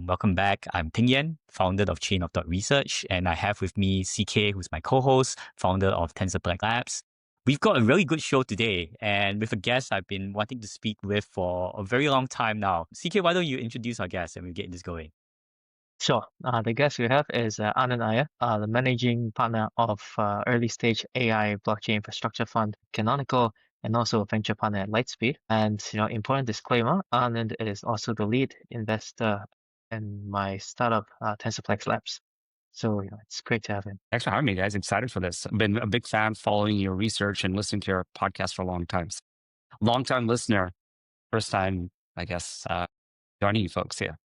Welcome back. I'm Ting Yen, founder of Chain of Thought Research, and I have with me CK, who's my co-host, founder of TensorBlack Labs. We've got a really good show today, and with a guest I've been wanting to speak with for a very long time now. CK, why don't you introduce our guest and we'll get this going? Sure. The guest we have is Anand Iyer, the managing partner of early stage AI blockchain infrastructure fund Canonical, and also a venture partner at Lightspeed. And important disclaimer: Anand is also the lead investor in my startup, TensorPlex Labs. So it's great to have him. Thanks for having me, guys. Excited for this. I've been a big fan following your research and listening to your podcast for a long time. Long time listener, first time, I guess, joining you folks here.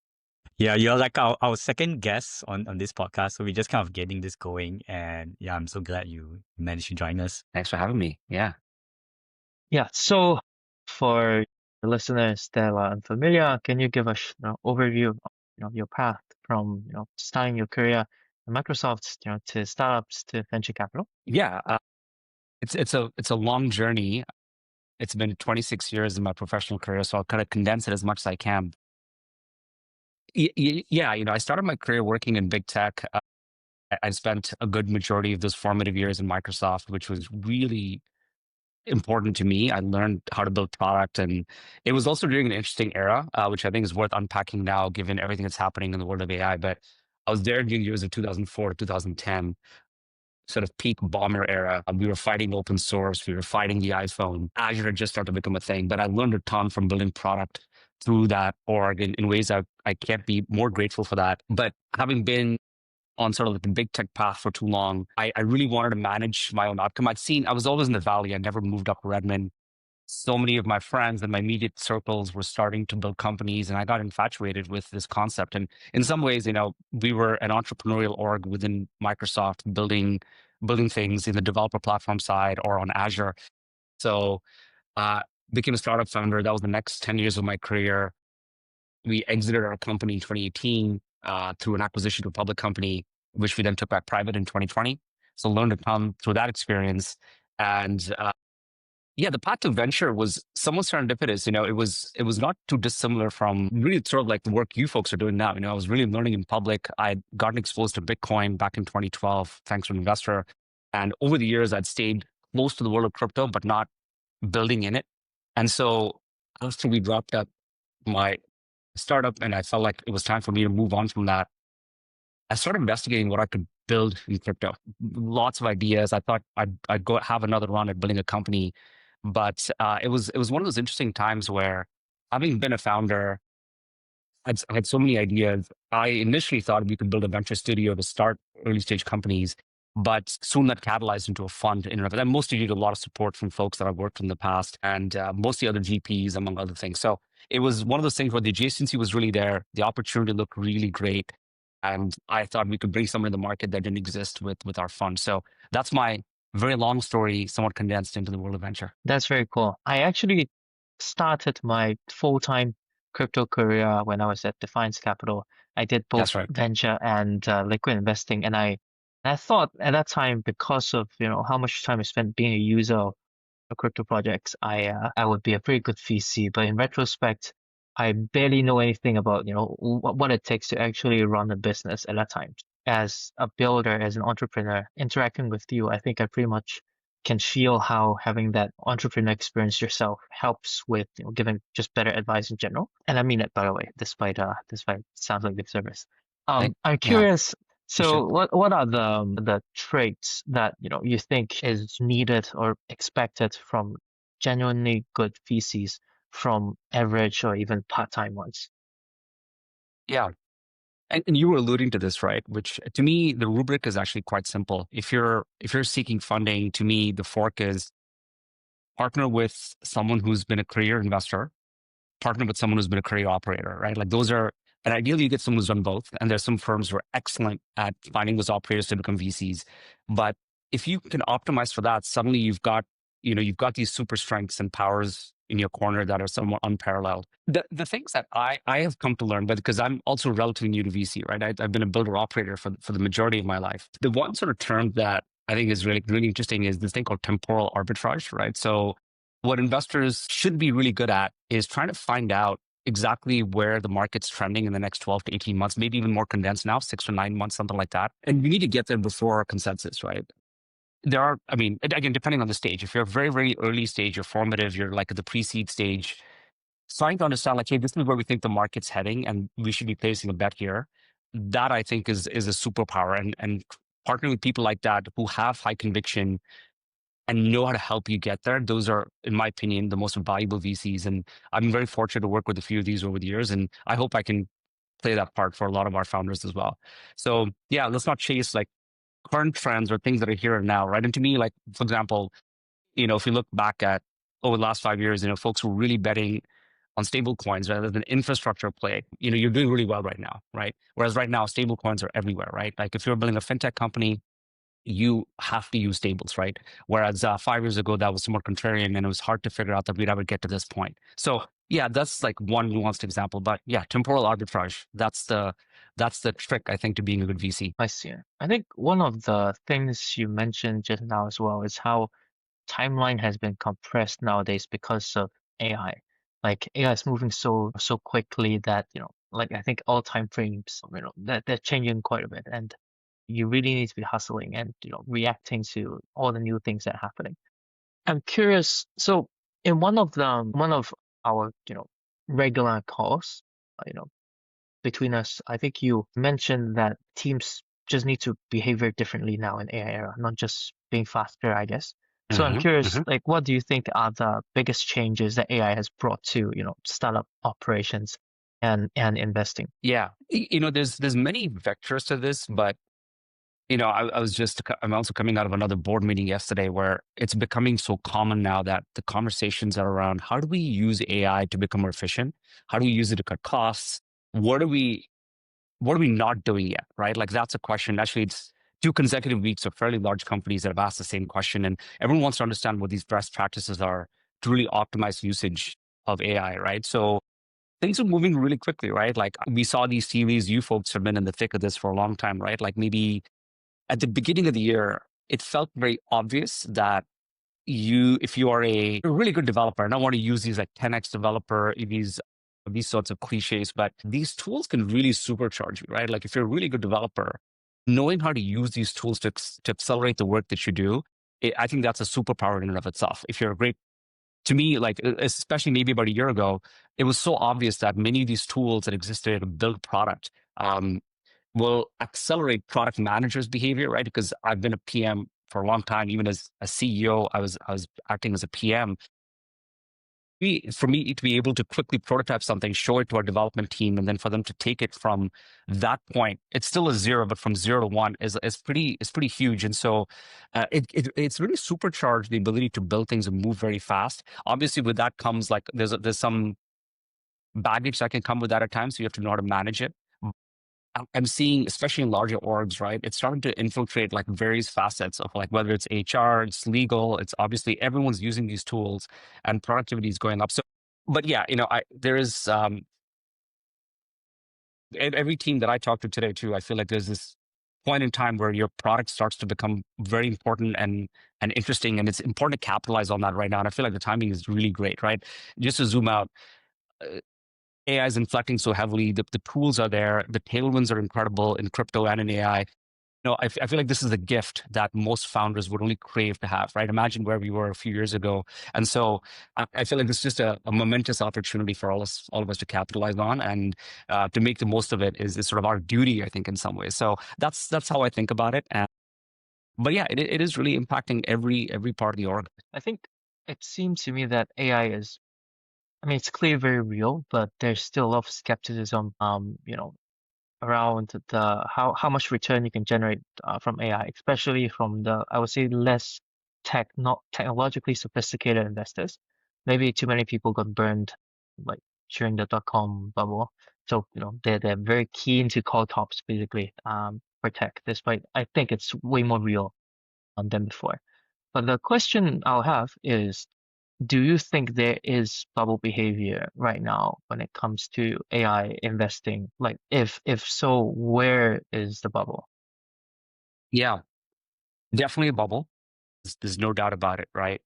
Yeah, you're like our second guest on this podcast, so we're just kind of getting this going. And yeah, I'm so glad you managed to join us. Thanks for having me. Yeah. Yeah. So for the listeners that are unfamiliar, can you give us an overview of your path from starting your career at Microsoft, to startups to venture capital? Yeah. It's a long journey. It's been 26 years in my professional career, so I'll kind of condense it as much as I can. Yeah, I started my career working in big tech. I spent a good majority of those formative years in Microsoft, which was really important to me. I learned how to build product, and it was also during an interesting era, which I think is worth unpacking now, given everything that's happening in the world of AI. But I was there during the years of 2004 to 2010, sort of peak bomber era. We were fighting open source. We were fighting the iPhone. Azure had just started to become a thing, but I learned a ton from building product through that org in ways I can't be more grateful for that. But having been on sort of like the big tech path for too long, I really wanted to manage my own outcome. I was always in the Valley. I never moved up to Redmond. So many of my friends and my immediate circles were starting to build companies, and I got infatuated with this concept. And in some ways, we were an entrepreneurial org within Microsoft building things in the developer platform side or on Azure. So became a startup founder. That was the next 10 years of my career. We exited our company in 2018 through an acquisition to a public company, which we then took back private in 2020. So learned a ton through that experience. And the path to venture was somewhat serendipitous. It was not too dissimilar from really sort of like the work you folks are doing now. I was really learning in public. I'd gotten exposed to Bitcoin back in 2012, thanks to an investor. And over the years, I'd stayed close to the world of crypto, but not building in it. And so after we dropped up my startup and I felt like it was time for me to move on from that, I started investigating what I could build in crypto. Lots of ideas. I thought I'd go have another run at building a company. But it was one of those interesting times where, having been a founder, I had so many ideas. I initially thought we could build a venture studio to start early stage companies, but soon that catalyzed into a fund in and of it. And mostly due to a lot of support from folks that I've worked with in the past, and mostly other GPs, among other things. So it was one of those things where the adjacency was really there. The opportunity looked really great. And I thought we could bring something in the market that didn't exist with our fund. So that's my very long story, somewhat condensed into the world of venture. That's very cool. I actually started my full-time crypto career when I was at Defiance Capital. I did both That's right. venture and liquid investing, and I thought at that time, because of how much time I spent being a user of crypto projects, I would be a pretty good VC. But in retrospect, I barely know anything about what it takes to actually run a business at that time. As a builder, as an entrepreneur, interacting with you, I think I pretty much can feel how having that entrepreneur experience yourself helps with giving just better advice in general. And I mean it, by the way, despite sounds like lip service. I'm Yeah, curious. So appreciate what are the traits that you think is needed or expected from genuinely good VCs from average or even part-time ones? Yeah. And you were alluding to this, right? Which to me, the rubric is actually quite simple. If you're seeking funding, to me, the fork is partner with someone who's been a career investor, partner with someone who's been a career operator, right? Like those are, and ideally you get someone who's done both. And there's some firms who are excellent at finding those operators to become VCs. But if you can optimize for that, suddenly you've got these super strengths and powers in your corner that are somewhat unparalleled. The things that I have come to learn, but because I'm also relatively new to VC, right? I've been a builder operator for the majority of my life. The one sort of term that I think is really, really interesting is this thing called temporal arbitrage, right? So what investors should be really good at is trying to find out exactly where the market's trending in the next 12 to 18 months, maybe even more condensed now, 6 to 9 months, something like that. And we need to get there before consensus, right? There are, I mean, again, depending on the stage, if you're very, very early stage, you're formative, you're like at the pre-seed stage, trying to understand like, hey, this is where we think the market's heading and we should be placing a bet here. That I think is a superpower, and partnering with people like that who have high conviction and know how to help you get there. Those are, in my opinion, the most valuable VCs. And I'm very fortunate to work with a few of these over the years. And I hope I can play that part for a lot of our founders as well. So yeah, let's not chase like current trends or things that are here and now, right? And to me, like, for example, if you look back at over the last 5 years, folks were really betting on stable coins rather than infrastructure play. You're doing really well right now, right? Whereas right now, stable coins are everywhere, right? Like if you're building a fintech company, you have to use stables, right? Whereas 5 years ago, that was more contrarian and it was hard to figure out that we'd ever get to this point. So yeah, that's like one nuanced example. But yeah, temporal arbitrage, that's the trick, I think, to being a good VC. I see. I think one of the things you mentioned just now as well is how timeline has been compressed nowadays because of AI. Like AI is moving so quickly that, like I think all time frames, that they're changing quite a bit, and you really need to be hustling and reacting to all the new things that are happening. I'm curious. So in one of our regular calls, between us, I think you mentioned that teams just need to behave very differently now in AI era, not just being faster, I guess. So I'm curious, like, what do you think are the biggest changes that AI has brought to, startup operations and investing? Yeah, there's many vectors to this, but I'm also coming out of another board meeting yesterday where it's becoming so common now that the conversations are around how do we use AI to become more efficient? How do we use it to cut costs? What are we not doing yet, right? Like that's a question. Actually, it's 2 consecutive weeks of fairly large companies that have asked the same question, and everyone wants to understand what these best practices are to really optimize usage of AI, right? So things are moving really quickly, right? Like we saw these series, you folks have been in the thick of this for a long time, right? Like maybe at the beginning of the year, it felt very obvious that if you are a really good developer, and I want to use these like 10x developer, these sorts of cliches, but these tools can really supercharge you, right? Like if you're a really good developer, knowing how to use these tools to accelerate the work that you do, I think that's a superpower in and of itself. If you're a great, to me, like especially maybe about a year ago, it was so obvious that many of these tools that existed to build product will accelerate product managers' behavior, right? Because I've been a PM for a long time, even as a CEO, I was acting as a PM. For me to be able to quickly prototype something, show it to our development team, and then for them to take it from that point, it's still a zero, but from 0 to 1 is pretty huge. And so it's really supercharged the ability to build things and move very fast. Obviously, with that comes like there's some baggage that can come with that at times, so you have to know how to manage it. I'm seeing, especially in larger orgs, right? It's starting to infiltrate like various facets of like whether it's HR, it's legal, it's obviously everyone's using these tools and productivity is going up. So, but yeah, there is every team that I talk to today too. I feel like there's this point in time where your product starts to become very important and interesting, and it's important to capitalize on that right now. And I feel like the timing is really great, right? Just to zoom out. AI is inflecting so heavily. The tools are there. The tailwinds are incredible in crypto and in AI. I feel like this is a gift that most founders would only crave to have, right? Imagine where we were a few years ago. And so I feel like this is just a momentous opportunity for all of us to capitalize on, and to make the most of it is sort of our duty, I think, in some ways. So that's how I think about it. But yeah, it is really impacting every part of the org. I think it seems to me that AI is, I mean, it's clearly very real, but there's still a lot of skepticism, around the how much return you can generate from AI, especially from the, I would say, less not technologically sophisticated investors. Maybe too many people got burned like during the dot-com bubble. So, they're very keen to call tops basically for tech, despite I think it's way more real than before. But the question I'll have is, do you think there is bubble behavior right now when it comes to AI investing? Like, if so, where is the bubble? Yeah, definitely a bubble. There's no doubt about it, right?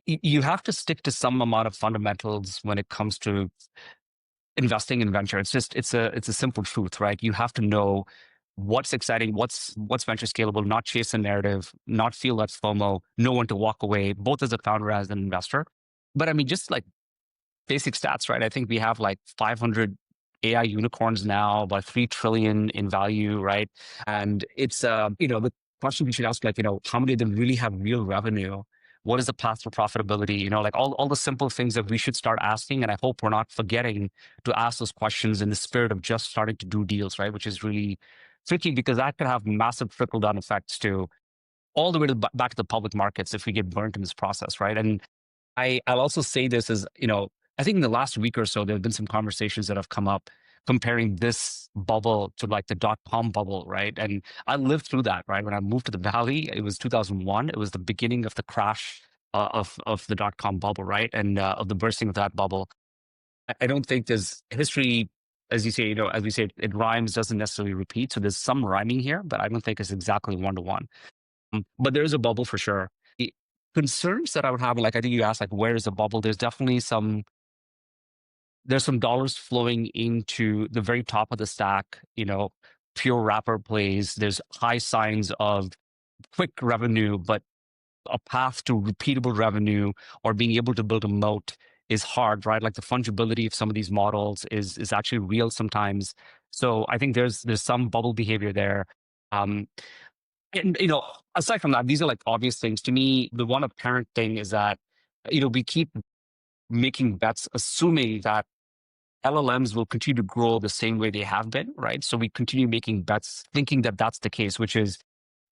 you have to stick to some amount of fundamentals when it comes to investing in venture. It's a simple truth, right? You have to know what's exciting, what's venture scalable, not chase a narrative, not feel that FOMO, know when to walk away, both as a founder as an investor. But I mean, just like basic stats, right? I think we have like 500 AI unicorns now, about 3 trillion in value, right? And it's the question we should ask, like, how many of them really have real revenue? What is the path for profitability? Like all the simple things that we should start asking. And I hope we're not forgetting to ask those questions in the spirit of just starting to do deals, right? Which is really tricky because that can have massive trickle down effects to all the way back to the public markets if we get burnt in this process, right? And I'll also say this as, I think in the last week or so, there have been some conversations that have come up comparing this bubble to like the dot-com bubble, right? And I lived through that, right? When I moved to the Valley, it was 2001. It was the beginning of the crash of the dot-com bubble, right? And of the bursting of that bubble. I don't think there's history, as you say, as we say, it rhymes, doesn't necessarily repeat. So there's some rhyming here, but I don't think it's exactly one-to-one. But there is a bubble for sure. The concerns that I would have, like I think you asked, like where is the bubble? There's definitely there's some dollars flowing into the very top of the stack, pure wrapper plays. There's high signs of quick revenue, but a path to repeatable revenue or being able to build a moat is hard, right? Like the fungibility of some of these models is actually real sometimes. So I think there's some bubble behavior there. And aside from that, these are like obvious things to me. The one apparent thing is that we keep making bets assuming that LLMs will continue to grow the same way they have been, right? So we continue making bets thinking that that's the case, which is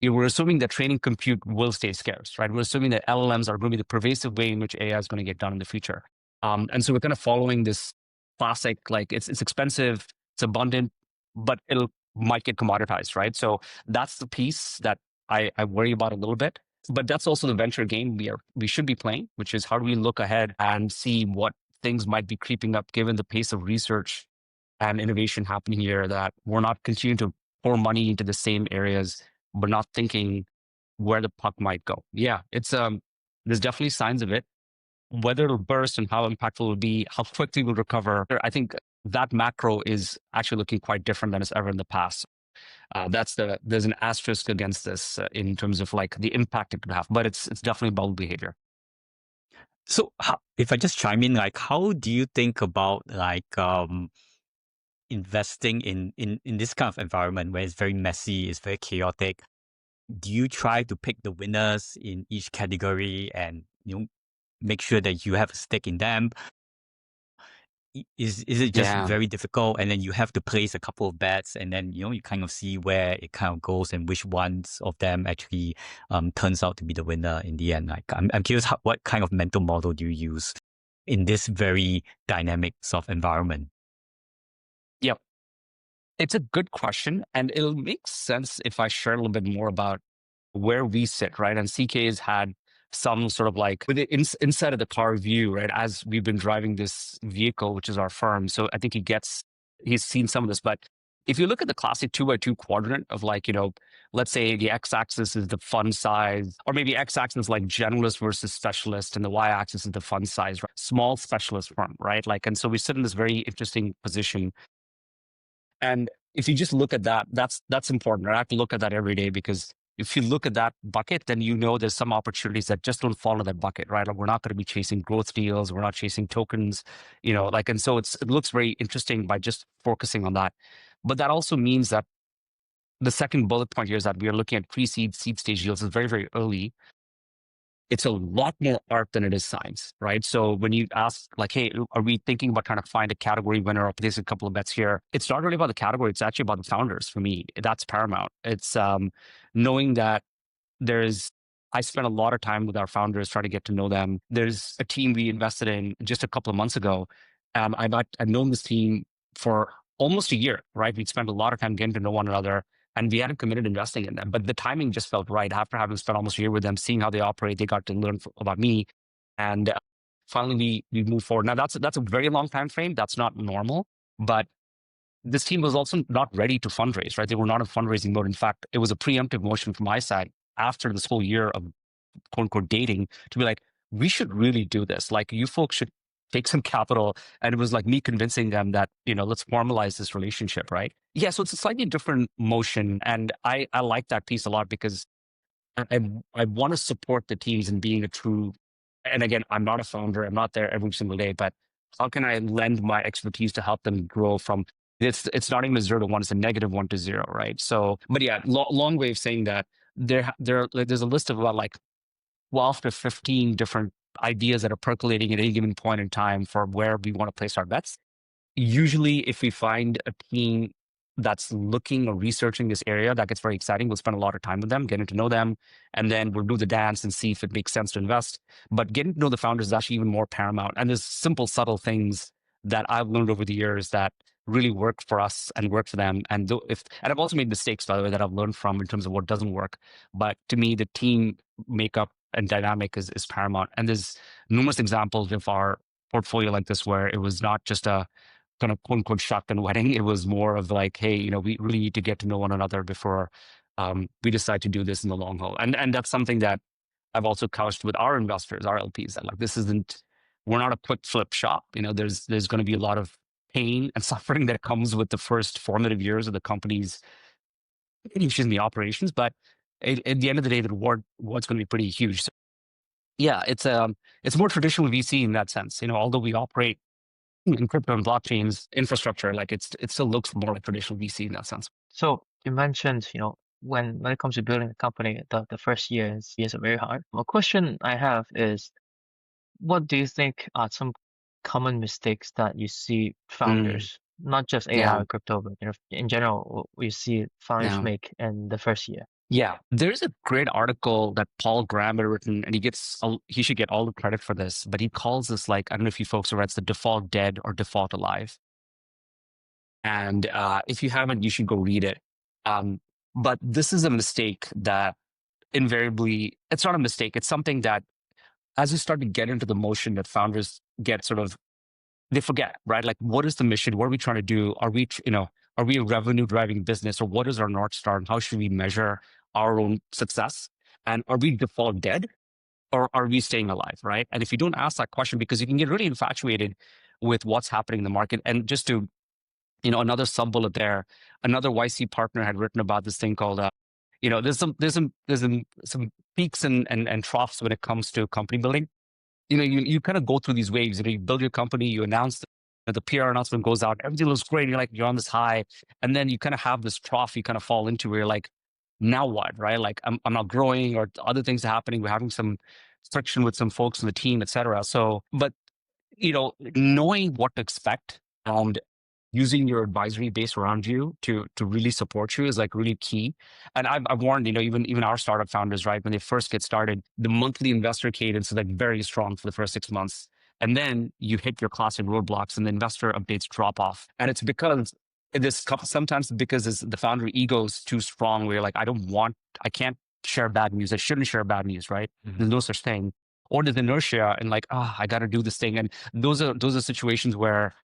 we're assuming that training compute will stay scarce, right? We're assuming that LLMs are going to be the pervasive way in which AI is going to get done in the future. And so we're kind of following this classic, like it's expensive, it's abundant, but might get commoditized, right? So that's the piece that I worry about a little bit. But that's also the venture game we should be playing, which is how do we look ahead and see what things might be creeping up given the pace of research and innovation happening here, that we're not continuing to pour money into the same areas, but not thinking where the puck might go. Yeah, it's there's definitely signs of it. Whether it'll burst and how impactful it will be, how quickly we'll recover, I think that macro is actually looking quite different than it's ever in the past. There's an asterisk against this in terms of like the impact it could have, but it's definitely bubble behavior. So if I just chime in, like, how do you think about like investing in this kind of environment where it's very messy, it's very chaotic? Do you try to pick the winners in each category and make sure that you have a stake in them? Is it just very difficult, and then you have to place a couple of bets, and then you kind of see where it kind of goes and which ones of them actually turns out to be the winner in the end? Like, I'm curious, what kind of mental model do you use in this very dynamic sort of environment? Yep, it's a good question, and it'll make sense if I share a little bit more about where we sit, right? And CK has had some sort of like with the inside of the car view, right? As we've been driving this vehicle, which is our firm. So I think he's seen some of this, but if you look at the classic 2x2 quadrant of like, let's say the x-axis is the fund size, or maybe x-axis like generalist versus specialist, and the y-axis is the fund size, right? Small specialist firm, right? Like, and so we sit in this very interesting position. And if you just look at that, that's important. Right? I have to look at that every day, because if you look at that bucket, then there's some opportunities that just don't fall in that bucket, right? Like we're not going to be chasing growth deals. We're not chasing tokens, and so it looks very interesting by just focusing on that. But that also means that the second bullet point here is that we are looking at pre-seed, seed stage deals. It's very, very early. It's a lot more art than it is science, right? So when you ask like, hey, are we thinking about trying to find a category winner or place a couple of bets here? It's not really about the category. It's actually about the founders for me. That's paramount. It's knowing that I spent a lot of time with our founders trying to get to know them. There's a team we invested in just a couple of months ago. I've known this team for almost a year, right? We'd spent a lot of time getting to know one another, and we hadn't committed investing in them. But the timing just felt right. After having spent almost a year with them, seeing how they operate, they got to learn about me. And finally, we moved forward. Now, that's a very long time frame. That's not normal. But this team was also not ready to fundraise, right? They were not in fundraising mode. In fact, it was a preemptive motion from my side after this whole year of quote unquote dating to be like, we should really do this. Like, you folks should take some capital. And it was like me convincing them that, let's formalize this relationship, right? Yeah. So it's a slightly different motion. And I like that piece a lot because I want to support the teams in being a true, and again, I'm not a founder. I'm not there every single day, but how can I lend my expertise to help them grow from, it's not even a 0 to 1, it's a -1 to 0, right? So, but yeah, long way of saying that there's a list of about like 12 to 15 different ideas that are percolating at any given point in time for where we want to place our bets. Usually, if we find a team that's looking or researching this area, that gets very exciting. We'll spend a lot of time with them, getting to know them, and then we'll do the dance and see if it makes sense to invest. But getting to know the founders is actually even more paramount. And there's simple, subtle things that I've learned over the years that really work for us and work for them. And and I've also made mistakes, by the way, that I've learned from in terms of what doesn't work. But to me, the team makeup and dynamic is paramount. And there's numerous examples of our portfolio like this where it was not just a kind of quote unquote shotgun wedding. It was more of like, hey, we really need to get to know one another before we decide to do this in the long haul. And that's something that I've also couched with our investors, our LPs, that like, we're not a quick flip shop. There's going to be a lot of pain and suffering that comes with the first formative years of the company's, operations. But at the end of the day, the reward's going to be pretty huge. So, yeah, it's more traditional VC in that sense. Although we operate in crypto and blockchains infrastructure, like it still looks more like traditional VC in that sense. So you mentioned, when it comes to building a company, the first years are very hard. A question I have is, what do you think are some common mistakes that you see founders, not just AI Yeah. or crypto, but in general, you see founders Yeah. make in the first year? Yeah, there's a great article that Paul Graham had written, and he should get all the credit for this, but he calls this, like, I don't know if you folks have read, it's the default dead or default alive. And if you haven't, you should go read it. But this is a mistake that invariably, it's not a mistake. It's something that as you start to get into the motion, that founders get they forget, right? Like, what is the mission? What are we trying to do? Are we a revenue driving business, or what is our North Star, and how should we measure our own success? And are we default dead, or are we staying alive, right? And if you don't ask that question, because you can get really infatuated with what's happening in the market. And just to, another sub bullet there, another YC partner had written about this thing called, there's some peaks and troughs when it comes to company building. You kind of go through these waves. You build your company, you announce, the PR announcement goes out, everything looks great. You're on this high, and then you kind of have this trough you kind of fall into where you're like, now what, right? Like, I'm not growing, or other things are happening. We're having some friction with some folks in the team, etc. So, but knowing what to expect and using your advisory base around you to really support you is like really key. And I've warned, even our startup founders, right, when they first get started, the monthly investor cadence is like very strong for the first 6 months. And then you hit your classic roadblocks and the investor updates drop off. And it's because sometimes because the founder ego is too strong, where you're like, I can't share bad news. I shouldn't share bad news, right? Mm-hmm. There's no such thing. Or there's inertia and like, I got to do this thing. And those are situations where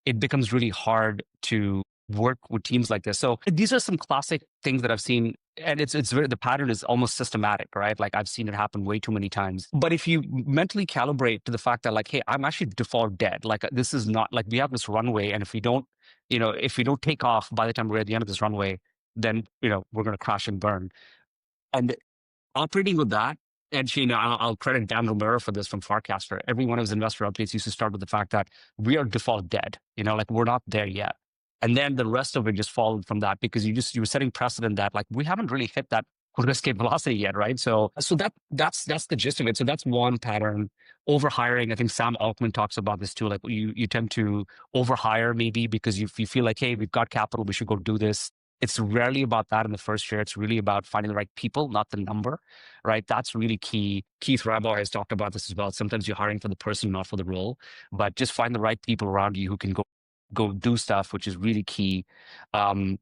it becomes really hard to work with teams like this. So these are some classic things that I've seen, and the pattern is almost systematic, right? Like, I've seen it happen way too many times. But if you mentally calibrate to the fact that, like, hey, I'm actually default dead. Like, this is not like, we have this runway, and if we don't take off by the time we're at the end of this runway, then we're going to crash and burn. And operating with that, and I'll credit Dan Romero for this from Farcaster. Every one of his investor updates used to start with the fact that we are default dead. Like, we're not there yet. And then the rest of it just followed from that, because you were setting precedent that, like, we haven't really hit that escape velocity yet, right? So that's the gist of it. So that's one pattern. Overhiring. I think Sam Altman talks about this too. Like, you tend to overhire maybe because you feel like, hey, we've got capital, we should go do this. It's rarely about that in the first year. It's really about finding the right people, not the number, right? That's really key. Keith Rabois has talked about this as well. Sometimes you're hiring for the person, not for the role, but just find the right people around you who can go do stuff, which is really key. So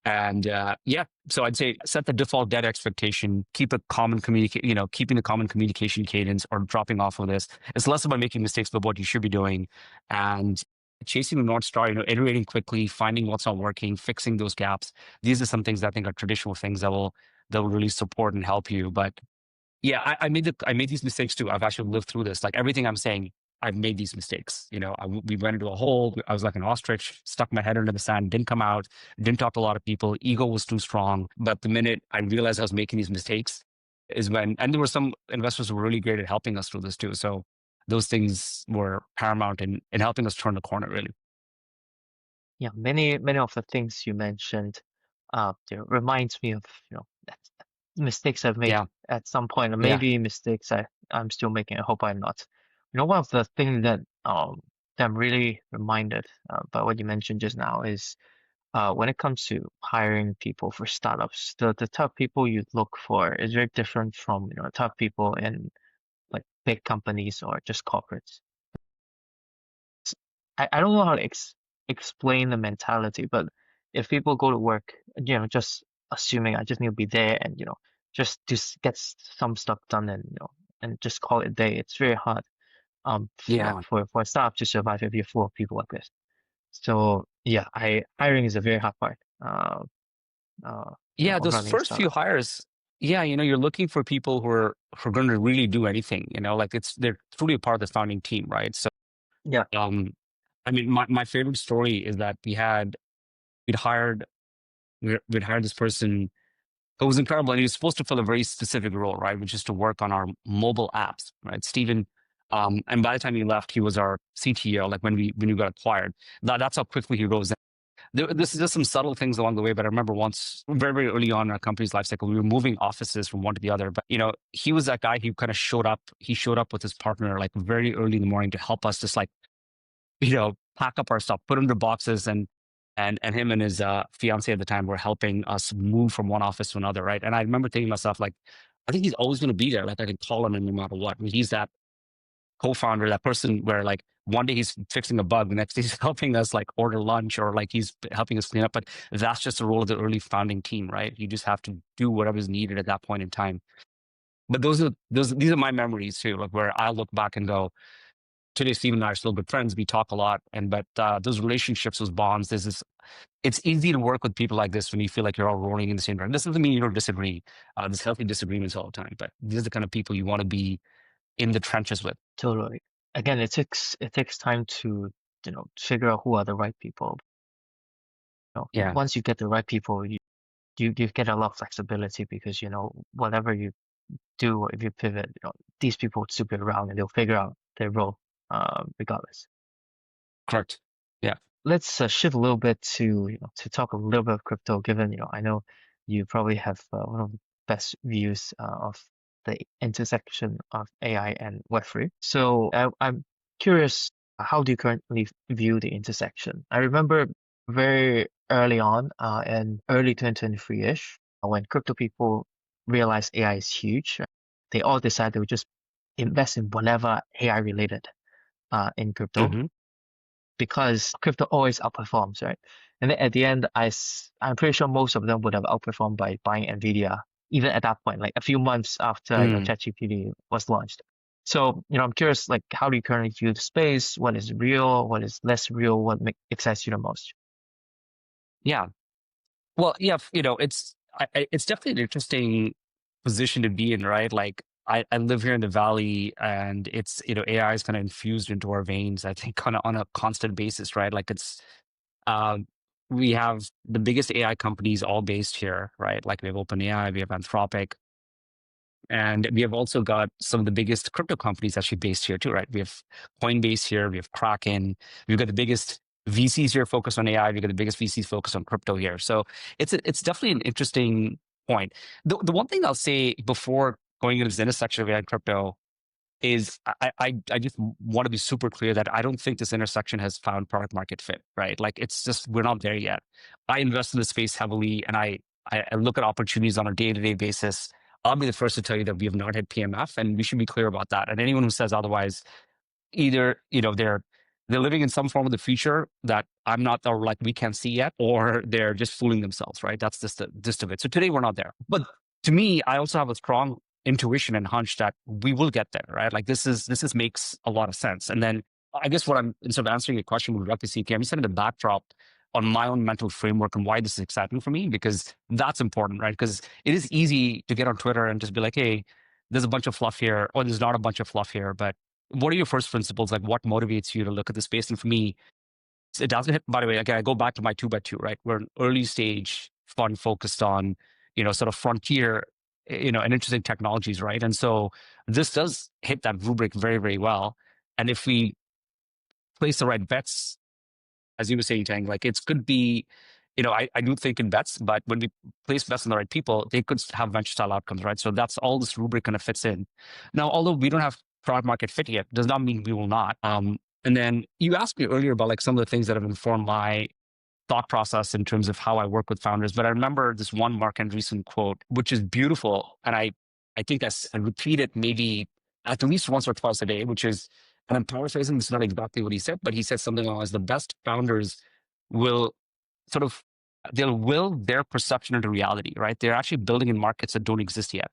I'd say set the default dead expectation, keep a common keeping the common communication cadence, or dropping off of this. It's less about making mistakes, but what you should be doing, and chasing the North Star, iterating quickly, finding what's not working, fixing those gaps. These are some things that I think are traditional things that will really support and help you. But Yeah, I made these mistakes too. I've actually lived through this. Like everything I'm saying, I've made these mistakes. We went into a hole. I was like an ostrich, stuck my head under the sand, didn't come out, didn't talk to a lot of people. Ego was too strong. But the minute I realized I was making these mistakes is when, and there were some investors who were really great at helping us through this too. So those things were paramount in helping us turn the corner, really. Yeah, many of the things you mentioned, reminds me of, mistakes I've made Yeah, at some point, or yeah, maybe mistakes I'm still making. I hope I'm not. One of the things that I'm really reminded by what you mentioned just now is when it comes to hiring people for startups, the type of people you look for is very different from the type of people in like big companies or just corporates. I don't know how to explain the mentality, but if people go to work, just assuming I just need to be there and, just to get some stuff done and, and just call it a day, it's very hard, yeah. for a startup to survive if you're full of people like this. So yeah, hiring is a very hard part, Yeah, of those running a first few startup. hires, yeah, you're looking for people who are going to really do anything, like they're truly a part of the founding team, right? So, Yeah, um, I mean, my favorite story is that we'd hired we'd hired this person who was incredible, and he was supposed to fill a very specific role, right, which is to work on our mobile apps, right, Stephen. And by the time he left, he was our CTO. Like when we got acquired, that's how quickly he rose. This is just some subtle things along the way, but I remember once, very, very early on in our company's life cycle, we were moving offices from one to the other. But he was that guy who kind of showed up. He showed up with his partner like very early in the morning to help us just like pack up our stuff, put into boxes, and him and his fiance at the time were helping us move from one office to another, right? And I remember thinking to myself, like, I think he's always going to be there. Like I can call him in no matter what. I mean, he's that co-founder, that person where like one day he's fixing a bug, the next day he's helping us like order lunch or like he's helping us clean up. But that's just the role of the early founding team, right? You just have to do whatever is needed at that point in time. But these are my memories too, like where I look back and go, today Steve and I are still good friends. We talk a lot, but those relationships, those bonds, it's easy to work with people like this when you feel like you're all rolling in the same direction. This doesn't mean you don't disagree. There's healthy disagreements all the time, but these are the kind of people you want to be in the trenches with. totally. Again, it takes time to figure out who are the right people. Yeah, Once you get the right people, you get a lot of flexibility because whatever you do, or if you pivot, these people would still be around and they'll figure out their role, regardless. correct. Yeah. Let's shift a little bit to to talk a little bit of crypto, given I know you probably have one of the best views of the intersection of AI and Web3. So I'm curious, how do you currently view the intersection? I remember very early on, in early 2023-ish, when crypto people realized AI is huge, they all decided they would just invest in whatever AI related, in crypto, Hmm. because crypto always outperforms, right? And then at the end, I'm pretty sure most of them would have outperformed by buying Nvidia, even at that point, like a few months after Mm. ChatGPT was launched. So I'm curious, like, how do you currently view the space? What is real? What is less real? What excites you the most? Yeah. Well, yeah, it's definitely an interesting position to be in, right? Like I live here in the valley, and it's AI is kind of infused into our veins. I think kind of on a constant basis, right? Like um, we have the biggest AI companies all based here, right? Like we have OpenAI, we have Anthropic, and we have also got some of the biggest crypto companies actually based here too, right? We have Coinbase here, we have Kraken, we've got the biggest VCs here focused on AI, we've got the biggest VCs focused on crypto here. So it's definitely an interesting point. The one thing I'll say before going into this intersection of AI and crypto is I just want to be super clear that I don't think this intersection has found product market fit, right? Like it's just, we're not there yet. I invest in the space heavily, and I look at opportunities on a day-to-day basis. I'll be the first to tell you that we have not hit PMF, and we should be clear about that. And anyone who says otherwise, either they're living in some form of the future that I'm not, or like we can't see yet, or they're just fooling themselves, right? That's just the gist of it. So today we're not there. But to me, I also have a strong intuition and hunch that we will get there, right? Like this makes a lot of sense. And then I guess what I'm, instead of answering your question with directly CK, I'm just setting the backdrop on my own mental framework and why this is exciting for me, because that's important, right? Because it is easy to get on Twitter and just be like, hey, there's a bunch of fluff here, or there's not a bunch of fluff here, but what are your first principles? Like, what motivates you to look at the space? And for me, it doesn't hit, by the way, again, I go back to my 2x2, right? We're an early stage fund focused on, sort of frontier, and interesting technologies, right? And so this does hit that rubric very, very well. And if we place the right bets, as you were saying, Tang, like it could be, I do think in bets, but when we place bets on the right people, they could have venture style outcomes, right? So that's all this rubric kind of fits in. Now, although we don't have product market fit yet, does not mean we will not. And then you asked me earlier about like some of the things that have informed my thought process in terms of how I work with founders. But I remember this one Mark Andreessen quote, which is beautiful. And I think I repeat it maybe at least once or twice a day, which is, and I'm paraphrasing, this is not exactly what he said, but he said something along as the best founders will sort of, they'll will their perception into reality, right? They're actually building in markets that don't exist yet.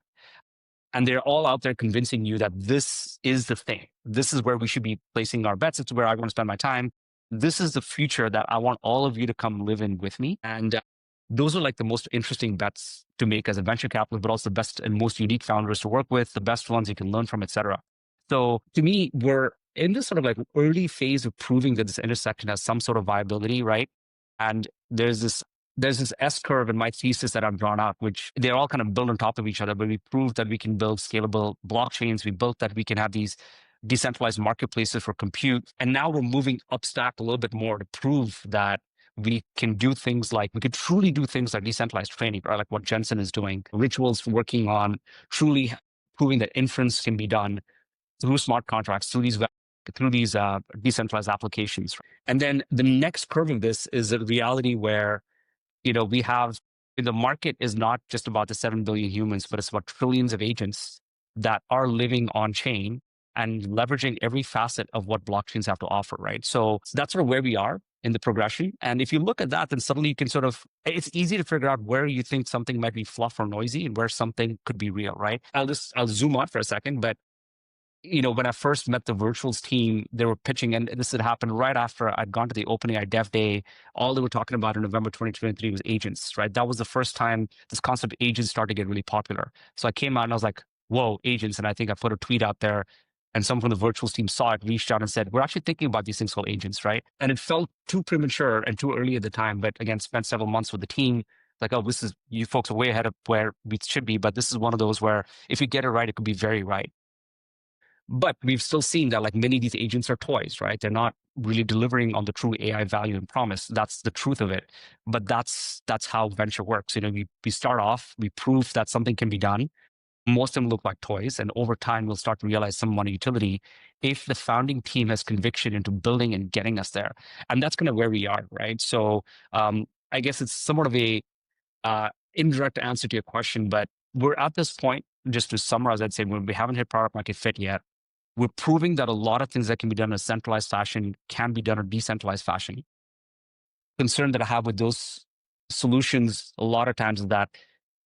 And they're all out there convincing you that this is the thing. This is where we should be placing our bets. It's where I want to spend my time. This is the future that I want all of you to come live in with me. And those are like the most interesting bets to make as a venture capitalist, but also the best and most unique founders to work with, the best ones you can learn from, et cetera. So to me, we're in this sort of like early phase of proving that this intersection has some sort of viability, right? And there's this S curve in my thesis that I've drawn out, which they're all kind of built on top of each other, but we proved that we can build scalable blockchains. We built that we can have these decentralized marketplaces for compute. And now we're moving upstack a little bit more to prove that we can do things like, we could truly do things like decentralized training, or like what Jensen is doing. Rituals working on truly proving that inference can be done through smart contracts, through these decentralized applications. And then the next curve of this is a reality where, we have, the market is not just about the 7 billion humans, but it's about trillions of agents that are living on chain and leveraging every facet of what blockchains have to offer, right? So that's sort of where we are in the progression. And if you look at that, then suddenly you can it's easy to figure out where you think something might be fluff or noisy and where something could be real, right? I'll zoom out for a second, but when I first met the Virtuals team, they were pitching, and this had happened right after I'd gone to the OpenAI Dev Day. All they were talking about in November 2023 was agents, right? That was the first time this concept of agents started to get really popular. So I came out and I was like, whoa, agents. And I think I put a tweet out there, and someone from the Virtuals team saw it, reached out and said, we're actually thinking about these things called agents, right? And it felt too premature and too early at the time. But again, spent several months with the team. Like, oh, you folks are way ahead of where we should be. But this is one of those where if you get it right, it could be very right. But we've still seen that like many of these agents are toys, right? They're not really delivering on the true AI value and promise. That's the truth of it. But that's how venture works. We start off, we prove that something can be done. Most of them look like toys. And over time, we'll start to realize some money utility if the founding team has conviction into building and getting us there. And that's kind of where we are, right? So I guess it's somewhat of a indirect answer to your question, but we're at this point, just to summarize, I'd say when we haven't hit product market fit yet, we're proving that a lot of things that can be done in a centralized fashion can be done in a decentralized fashion. Concern that I have with those solutions a lot of times is that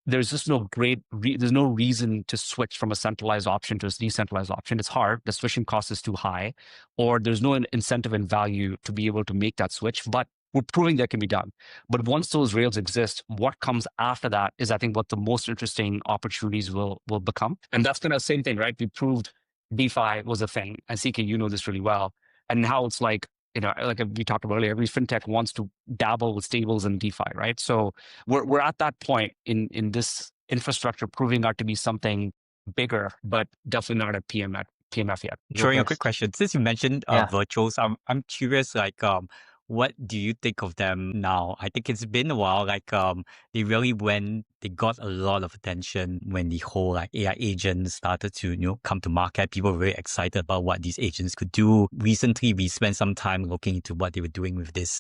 there's just there's no reason to switch from a centralized option to a decentralized option. It's hard. The switching cost is too high, or there's no incentive and value to be able to make that switch. But we're proving that can be done. But once those rails exist, what comes after that is, I think, what the most interesting opportunities will become. And that's kind of the same thing, right? We proved DeFi was a thing. And CK, you know this really well. And now it's like, like we talked about earlier, every fintech wants to dabble with stables and DeFi, right? So we're at that point in this infrastructure proving out to be something bigger, but definitely not at PMF yet. Throwing a quick question. Since you mentioned Virtuals, I'm curious, like, what do you think of them now? I think it's been a while. Like, they got a lot of attention when the whole like AI agents started to, come to market. People were very excited about what these agents could do. Recently, we spent some time looking into what they were doing with this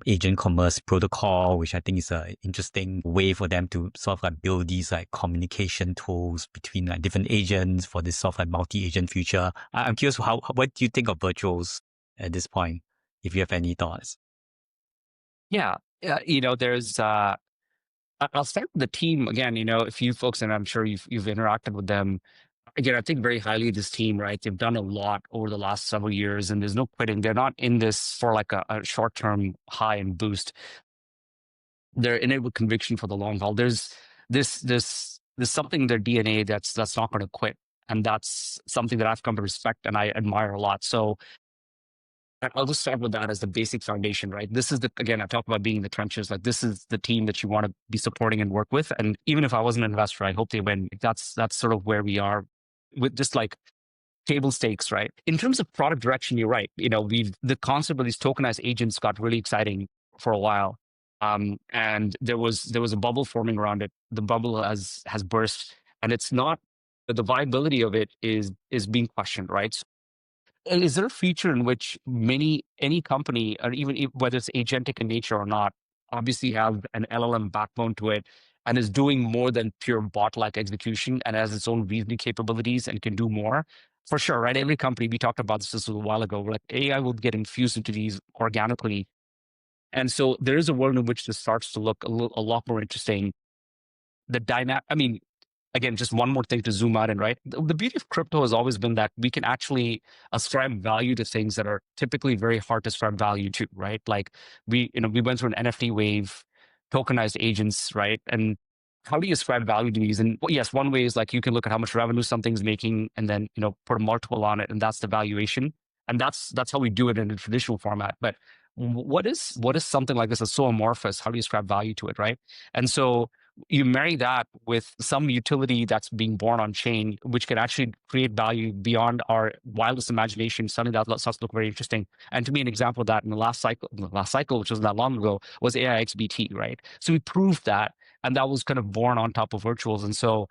agent commerce protocol, which I think is an interesting way for them to sort of like build these like communication tools between like different agents for this sort of like multi-agent future. I'm curious, what do you think of Virtuals at this point, if you have any thoughts? Yeah, there's I'll start with the team again. If you folks, and I'm sure you've interacted with them. Again, I think very highly of this team, right? They've done a lot over the last several years, and there's no quitting. They're not in this for like a short-term high and boost. They're in it with conviction for the long haul. There's something in their DNA that's not going to quit. And that's something that I've come to respect and I admire a lot. So I'll just start with that as the basic foundation, right? This is again, I talked about being in the trenches. Like this is the team that you want to be supporting and work with. And even if I wasn't an investor, I hope they win. That's sort of where we are with just like table stakes, right? In terms of product direction, you're right. The concept of these tokenized agents got really exciting for a while. And there was a bubble forming around it. The bubble has burst, and it's not, the viability of it is being questioned, right? Is there a feature in which any company, or even whether it's agentic in nature or not, obviously have an LLM backbone to it and is doing more than pure bot-like execution and has its own reasoning capabilities and can do more? For sure, right? Every company, we talked about this just a while ago, like AI will get infused into these organically. And so there is a world in which this starts to look a lot more interesting. Again, just one more thing to zoom out in, right? The beauty of crypto has always been that we can actually ascribe value to things that are typically very hard to ascribe value to, right? Like we went through an NFT wave, tokenized agents, right? And how do you ascribe value to these? And yes, one way is like you can look at how much revenue something's making and then, put a multiple on it, and that's the valuation. And that's how we do it in a traditional format. But what is something like this that's so amorphous? How do you ascribe value to it, right? And so you marry that with some utility that's being born on chain, which can actually create value beyond our wildest imagination. Suddenly that starts to look very interesting. And to me, an example of that in the last cycle, which wasn't that long ago, was AIXBT, right? So we proved that, and that was kind of born on top of virtuals. And so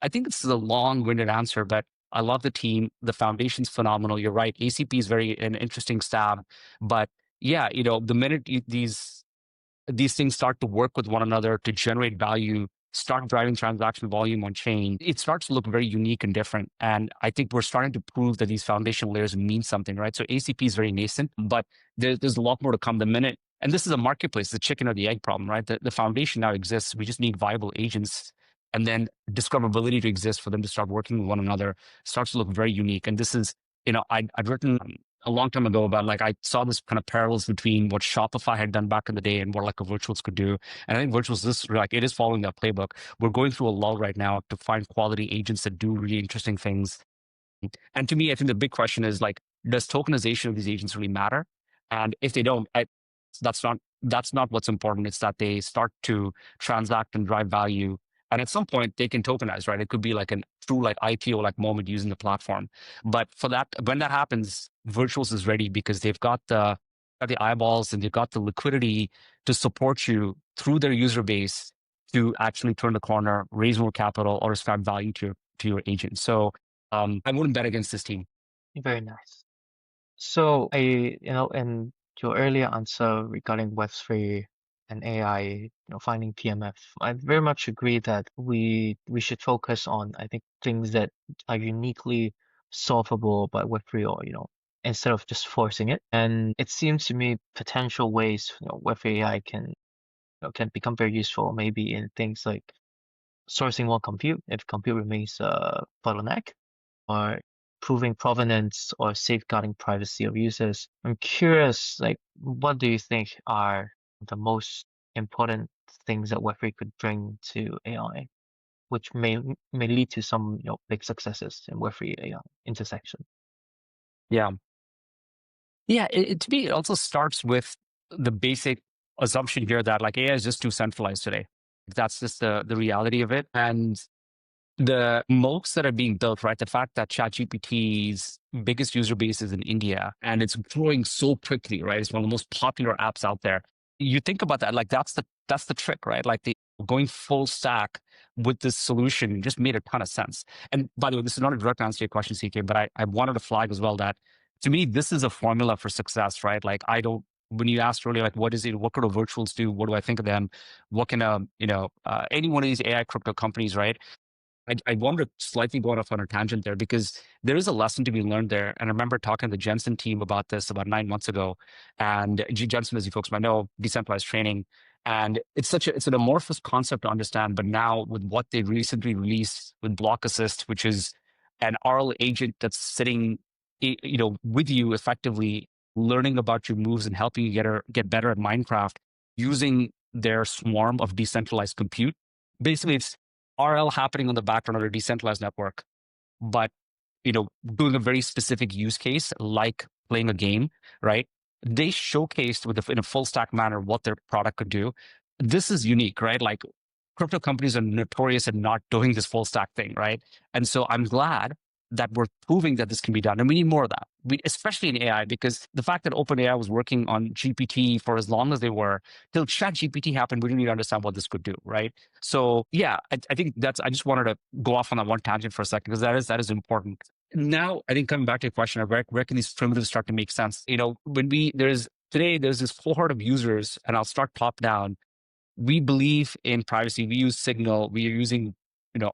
I think this is a long-winded answer, but I love the team. The foundation's phenomenal. You're right. ACP is an interesting stab, but yeah, the minute these things start to work with one another to generate value, start driving transaction volume on chain, it starts to look very unique and different. And I think we're starting to prove that these foundational layers mean something, right? So ACP is very nascent, but there's a lot more to come the minute. And this is a marketplace, the chicken or the egg problem, right? The foundation now exists. We just need viable agents, and then discoverability to exist for them to start working with one another starts to look very unique. And this is, I'd written a long time ago about, like, I saw this kind of parallels between what Shopify had done back in the day and what like a virtuals could do. And I think virtuals, it is following that playbook. We're going through a lull right now to find quality agents that do really interesting things. And to me, I think the big question is, like, does tokenization of these agents really matter? And if they don't, that's not what's important. It's that they start to transact and drive value. And at some point they can tokenize, right? It could be like a true like IPO like moment using the platform. But for that, when that happens, Virtuals is ready because they've got the eyeballs and they've got the liquidity to support you through their user base to actually turn the corner, raise more capital, or ascribe value to your agent. So I wouldn't bet against this team. Very nice. So in your earlier answer regarding Web3 and AI, finding PMF, I very much agree that we should focus on, I think, things that are uniquely solvable by Web3, or instead of just forcing it. And it seems to me potential ways Web3 AI can become very useful, maybe in things like sourcing more compute if compute remains a bottleneck, or proving provenance or safeguarding privacy of users. I'm curious, like, what do you think are the most important things that Web3 could bring to AI, which may lead to some big successes in Web3 AI intersection? Yeah. To me, it also starts with the basic assumption here that, like, AI is just too centralized today. That's just the reality of it. And the moats that are being built, right? The fact that ChatGPT's biggest user base is in India and it's growing so quickly, right? It's one of the most popular apps out there. You think about that, like that's the trick, right? Like going full stack with this solution just made a ton of sense. And by the way, this is not a direct answer to your question, CK, but I wanted to flag as well that to me, this is a formula for success, right? Like when you asked earlier, like, what could a virtuals do? What do I think of them? What can any one of these AI crypto companies, right? I wanted to slightly go off on a tangent there because there is a lesson to be learned there. And I remember talking to the Jensen team about this about 9 months ago. And Jensen, as you folks might know, decentralized training. And it's an amorphous concept to understand. But now with what they recently released with Block Assist, which is an RL agent that's sitting, with you effectively, learning about your moves and helping you get better at Minecraft using their swarm of decentralized compute. Basically, it's RL happening on the background of a decentralized network. but doing a very specific use case like playing a game, right? They showcased in a full stack manner what their product could do. This is unique, right? Like crypto companies are notorious in not doing this full stack thing, right? And so I'm glad that we're proving that this can be done. And we need more of that, especially in AI, because the fact that OpenAI was working on GPT for as long as they were, till ChatGPT happened, we didn't even understand what this could do, right? So yeah, I think I just wanted to go off on that one tangent for a second, because that is important. Now, I think coming back to your question of where can these primitives start to make sense? Today there's this cohort of users, and I'll start top down. We believe in privacy. We use Signal. We are using,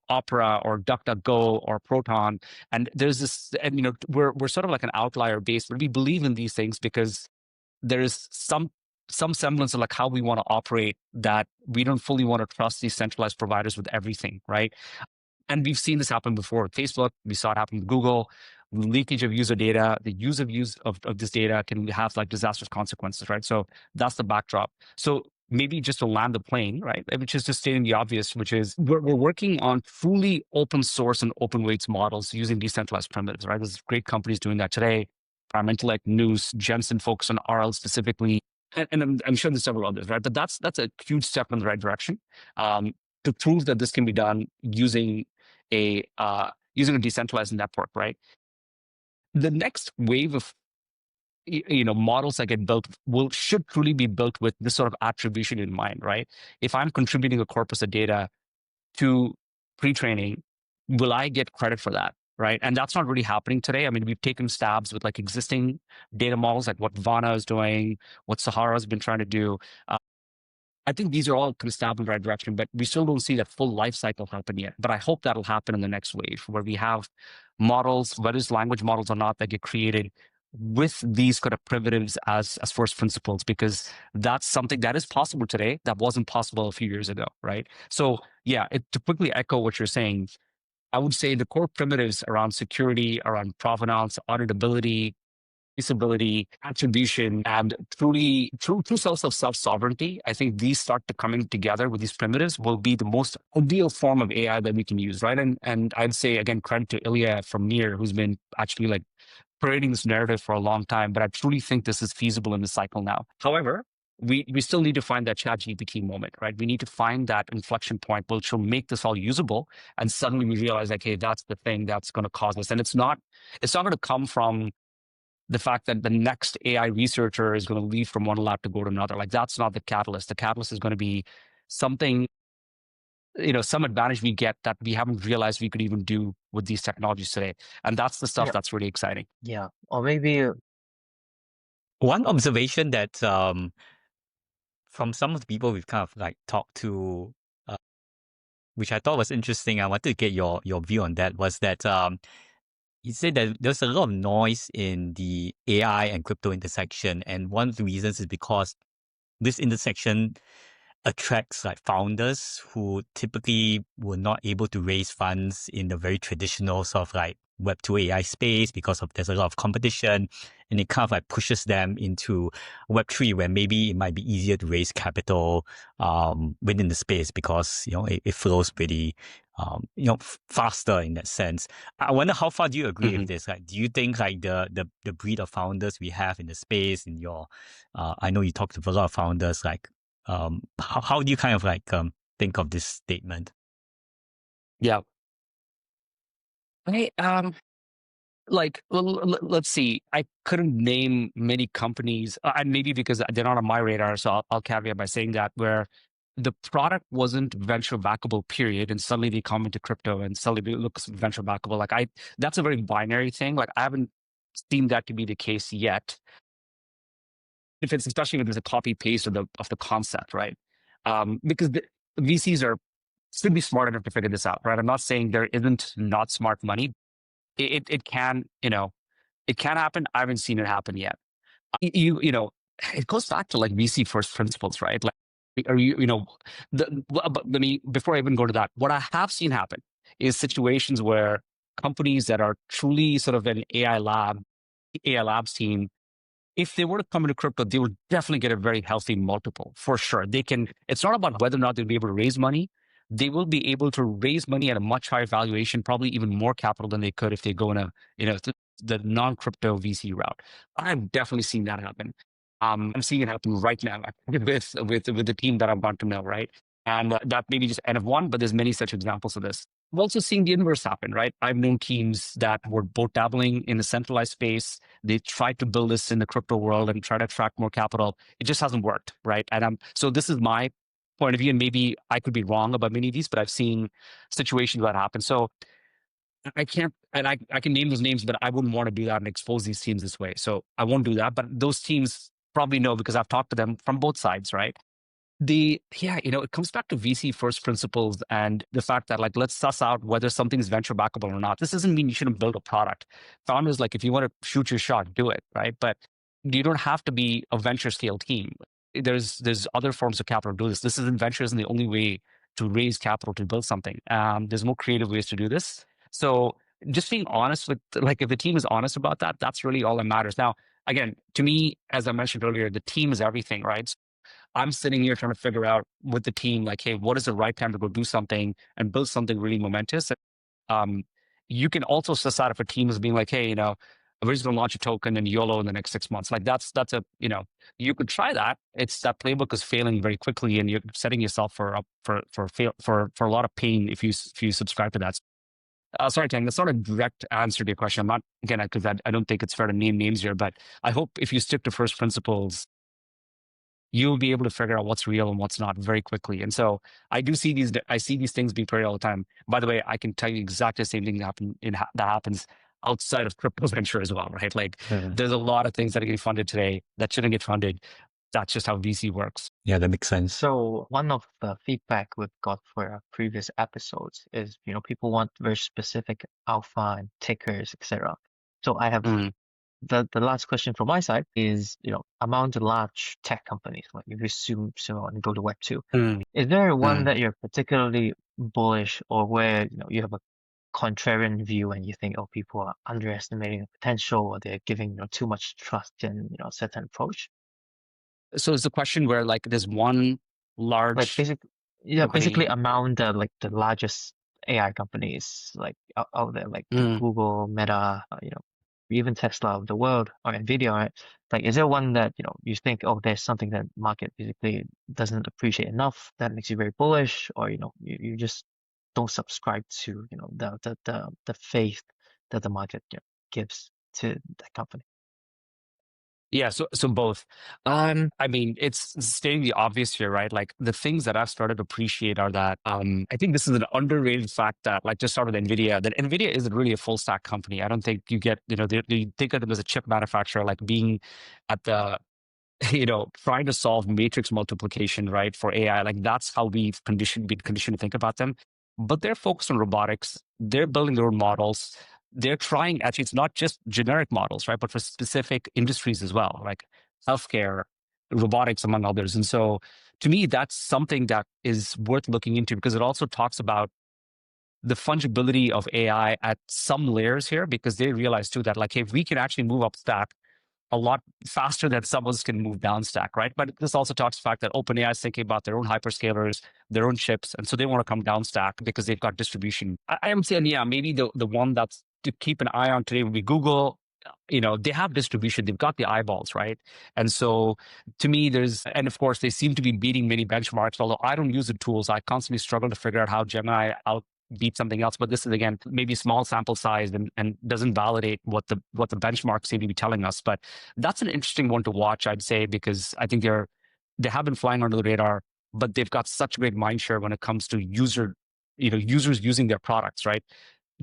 Opera or DuckDuckGo or Proton. And there's this, and we're sort of like an outlier base, but we believe in these things because there is some semblance of like how we want to operate, that we don't fully want to trust these centralized providers with everything, right? And we've seen this happen before with Facebook. We saw it happen with Google. Leakage of user data, the use of this data can have like disastrous consequences, right? So that's the backdrop. So maybe just to land the plane, right? Which is just stating the obvious, which is we're working on fully open source and open weights models using decentralized primitives, right? There's great companies doing that today. Prime Intellect, News, Jensen focus on RL specifically. And I'm sure there's several others, right? But that's a huge step in the right direction to prove that this can be done using a decentralized network, right? The next wave of models that get built should truly be built with this sort of attribution in mind, right? If I'm contributing a corpus of data to pre-training, will I get credit for that, right? And that's not really happening today. I mean, we've taken stabs with like existing data models, like what Vana is doing, what Sahara has been trying to do. I think these are all kind of stab in the right direction, but we still don't see that full life cycle happen yet. But I hope that'll happen in the next wave, where we have models, whether it's language models or not, that get created with these kind of primitives as first principles, because that's something that is possible today that wasn't possible a few years ago, right? So yeah, to quickly echo what you're saying, I would say the core primitives around security, around provenance, auditability, traceability, attribution, and true cells of self-sovereignty, I think these start to coming together with these primitives will be the most ideal form of AI that we can use, right? And I'd say, again, credit to Ilya from Near, who's been actually like parading this narrative for a long time, but I truly think this is feasible in the cycle now. However, we still need to find that ChatGPT moment, right? We need to find that inflection point which will make this all usable, and suddenly we realize, like, hey, that's the thing that's going to cause this. And it's not going to come from the fact that the next AI researcher is going to leave from one lab to go to another. Like, that's not the catalyst. The catalyst is going to be something, some advantage we get that we haven't realized we could even do with these technologies today. And that's the stuff that's really exciting. Yeah. Or maybe one observation that from some of the people we've kind of like talked to, which I thought was interesting, I wanted to get your view on that, was that you said that there's a lot of noise in the AI and crypto intersection, and one of the reasons is because this intersection attracts like founders who typically were not able to raise funds in the very traditional sort of like Web2 AI space because there's a lot of competition, and it kind of like pushes them into Web3, where maybe it might be easier to raise capital within the space because it flows pretty faster in that sense. I wonder how far do you agree with this? Like, do you think like the breed of founders we have in the space, in your I know you talked to a lot of founders, like how do you kind of like think of this statement? Yeah. Hey, let's see. I couldn't name many companies, and maybe because they're not on my radar, so I'll caveat by saying that, where the product wasn't venture backable, period, and suddenly they come into crypto and suddenly it looks venture backable. Like that's a very binary thing. Like I haven't seen that to be the case yet. If it's especially when there's a copy paste of the concept, right? Because the VCs should be smart enough to figure this out, right? I'm not saying there isn't not smart money. It can, it can happen. I haven't seen it happen yet. It goes back to like VC first principles, right? Like, but let me, before I even go to that, what I have seen happen is situations where companies that are truly sort of an AI labs team, if they were to come into crypto, they would definitely get a very healthy multiple for sure. It's not about whether or not they'll be able to raise money, they will be able to raise money at a much higher valuation, probably even more capital than they could if they go in the non-crypto VC route. I've definitely seen that happen. I'm seeing it happen right now with the team that I've got to know, right? And that may be just N of one, but there's many such examples of this. I've also seen the inverse happen, right? I've known teams that were both dabbling in the centralized space. They tried to build this in the crypto world and try to attract more capital. It just hasn't worked, right? And so this is my point of view, and maybe I could be wrong about many of these, but I've seen situations that happen. So I can't, and I can name those names, but I wouldn't want to do that and expose these teams this way. So I won't do that. But those teams probably know because I've talked to them from both sides, right? It comes back to VC first principles and the fact that like, let's suss out whether something's venture backable or not. This doesn't mean you shouldn't build a product. Founders, like if you want to shoot your shot, do it, right? But you don't have to be a venture scale team. There's other forms of capital to do this. This isn't venture isn't the only way to raise capital to build something. There's more creative ways to do this. So just being honest with, like, if the team is honest about that, that's really all that matters. Now, again, to me, as I mentioned earlier, the team is everything, right? I'm sitting here trying to figure out with the team, like, hey, what is the right time to go do something and build something really momentous? You can also suss out if a team is being like, hey, we're just going to launch a token and YOLO in the next 6 months. Like you could try that. It's that playbook is failing very quickly, and you're setting yourself for a lot of pain if you subscribe to that. Sorry, Tang, that's not a direct answer to your question. I'm not, again, because I don't think it's fair to name names here, but I hope if you stick to first principles, you'll be able to figure out what's real and what's not very quickly. And so I see these things being played all the time. By the way, I can tell you exactly the same thing that happens outside of crypto venture as well, right? Like there's a lot of things that are getting funded today that shouldn't get funded. That's just how VC works. Yeah, that makes sense. So one of the feedback we've got for our previous episodes is, people want very specific alpha and tickers, etc. So I have the last question from my side is, among the large tech companies, like if you zoom out and go to Web2, is there one that you're particularly bullish, or where you have a contrarian view and you think, oh, people are underestimating the potential, or they're giving too much trust in a certain approach? So it's a question where like there's one large, like basically among the largest AI companies like out there, like Google, Meta, even Tesla of the world, or Nvidia, right? Like, is there one that you think, oh, there's something that market basically doesn't appreciate enough that makes you very bullish, or you just don't subscribe to the faith that the market gives to that company? Yeah, so both. I mean, it's stating the obvious here, right? Like the things that I've started to appreciate are that I think this is an underrated fact that, like, just start with Nvidia. That Nvidia isn't really a full stack company. I don't think you get, you think of them as a chip manufacturer, like being at the trying to solve matrix multiplication, right, for AI. Like that's how been conditioned to think about them. But they're focused on robotics. They're building their own models. They're trying, actually, it's not just generic models, right, but for specific industries as well, like healthcare, robotics, among others. And so to me, that's something that is worth looking into, because it also talks about the fungibility of AI at some layers here, because they realize too that, like, hey, if we can actually move up stack a lot faster than some of us can move down stack, right? But this also talks to the fact that OpenAI is thinking about their own hyperscalers, their own chips, and so they want to come down stack because they've got distribution. I am saying, yeah, maybe the one that's to keep an eye on today would be Google. They have distribution, they've got the eyeballs, right? And so to me, and of course, they seem to be beating many benchmarks, although I don't use the tools. I constantly struggle to figure out how Gemini beat something else, but this is, again, maybe small sample size and doesn't validate what the benchmarks seem to be telling us. But that's an interesting one to watch, I'd say, because I think they have been flying under the radar, but they've got such great mindshare when it comes to users using their products, right?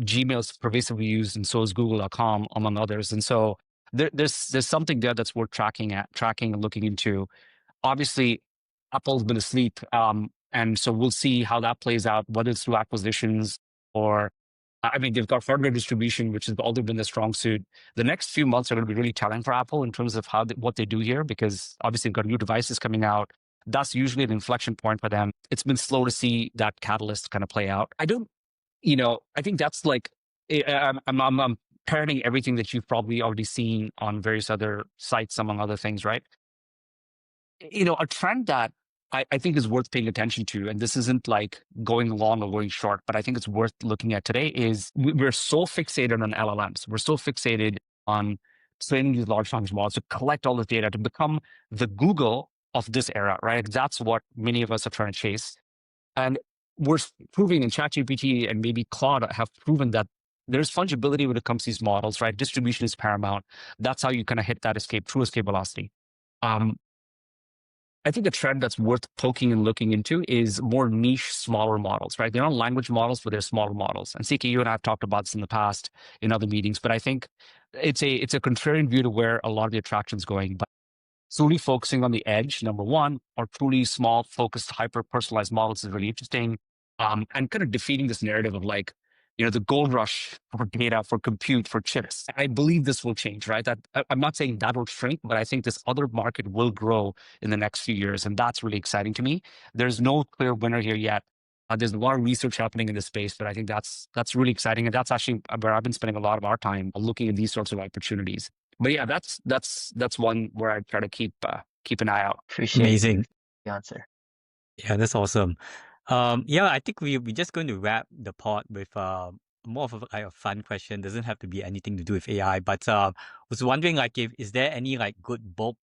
Gmail is pervasively used, and so is Google.com, among others. And so there's something there that's worth tracking and looking into. Obviously, Apple's been asleep. And so we'll see how that plays out, whether it's through acquisitions or, I mean, they've got hardware distribution, which has always been their strong suit. The next few months are going to be really telling for Apple in terms of what they do here, because obviously they've got new devices coming out. That's usually an inflection point for them. It's been slow to see that catalyst kind of play out. I think that's like, I'm parroting everything that you've probably already seen on various other sites, among other things, right? A trend that I think is worth paying attention to, and this isn't like going long or going short, but I think it's worth looking at today, is we're so fixated on LLMs. We're so fixated on training these large language models to collect all this data to become the Google of this era, right? That's what many of us are trying to chase. And we're proving in ChatGPT and maybe Claude have proven that there's fungibility when it comes to these models, right? Distribution is paramount. That's how you kind of hit that true escape velocity. I think the trend that's worth poking and looking into is more niche, smaller models, right? They're not language models, but they're smaller models. And CK, you and I have talked about this in the past in other meetings, but I think it's a contrarian view to where a lot of the attraction is going. But solely focusing on the edge, number one, or truly small, focused, hyper-personalized models is really interesting. And kind of defeating this narrative of like, the gold rush for data, for compute, for chips. I believe this will change, right? I'm not saying that will shrink, but I think this other market will grow in the next few years. And that's really exciting to me. There's no clear winner here yet. There's a lot of research happening in this space, but I think that's really exciting. And that's actually where I've been spending a lot of our time looking at these sorts of opportunities. But yeah, that's one where I try to keep an eye out. Appreciate Amazing. the answer. Yeah, that's awesome. Yeah, I think we're just going to wrap the pod with more of a fun question. Doesn't have to be anything to do with AI, but was wondering like is there any like good book,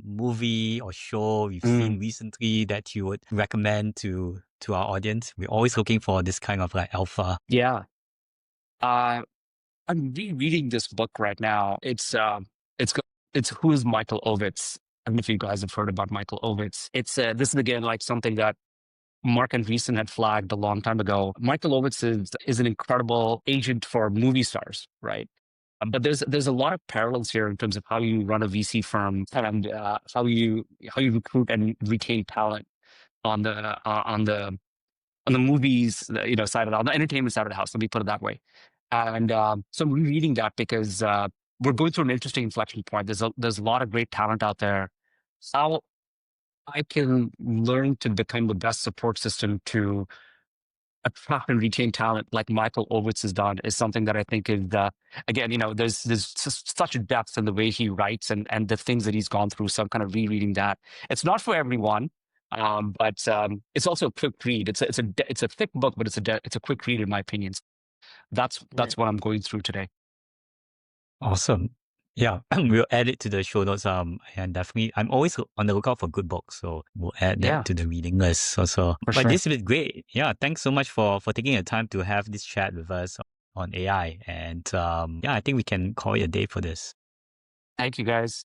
movie or show you've seen recently that you would recommend to our audience? We're always looking for this kind of like alpha. Yeah. I'm rereading this book right now. It's Who is Michael Ovitz? I don't know if you guys have heard about Michael Ovitz. It's this is again like something that Mark Andreessen had flagged a long time ago. Michael Ovitz is an incredible agent for movie stars, right? But there's a lot of parallels here in terms of how you run a VC firm and how you recruit and retain talent on the movies, side of on the entertainment side of the house. Let me put it that way. And so I'm rereading that because we're going through an interesting inflection point. There's a lot of great talent out there. How I can learn to become the best support system to attract and retain talent like Michael Ovitz has done is something that I think is, again, there's such a depth in the way he writes and the things that he's gone through. So I'm kind of rereading that. It's not for everyone, but it's also a quick read. It's a thick book, but it's a quick read in my opinion. That's what I'm going through today. Awesome. Yeah, we'll add it to the show notes. And definitely, I'm always on the lookout for good books, so we'll add that to the reading list also. But sure. This has been great. Yeah, thanks so much for taking the time to have this chat with us on AI. And yeah, I think we can call it a day for this. Thank you, guys.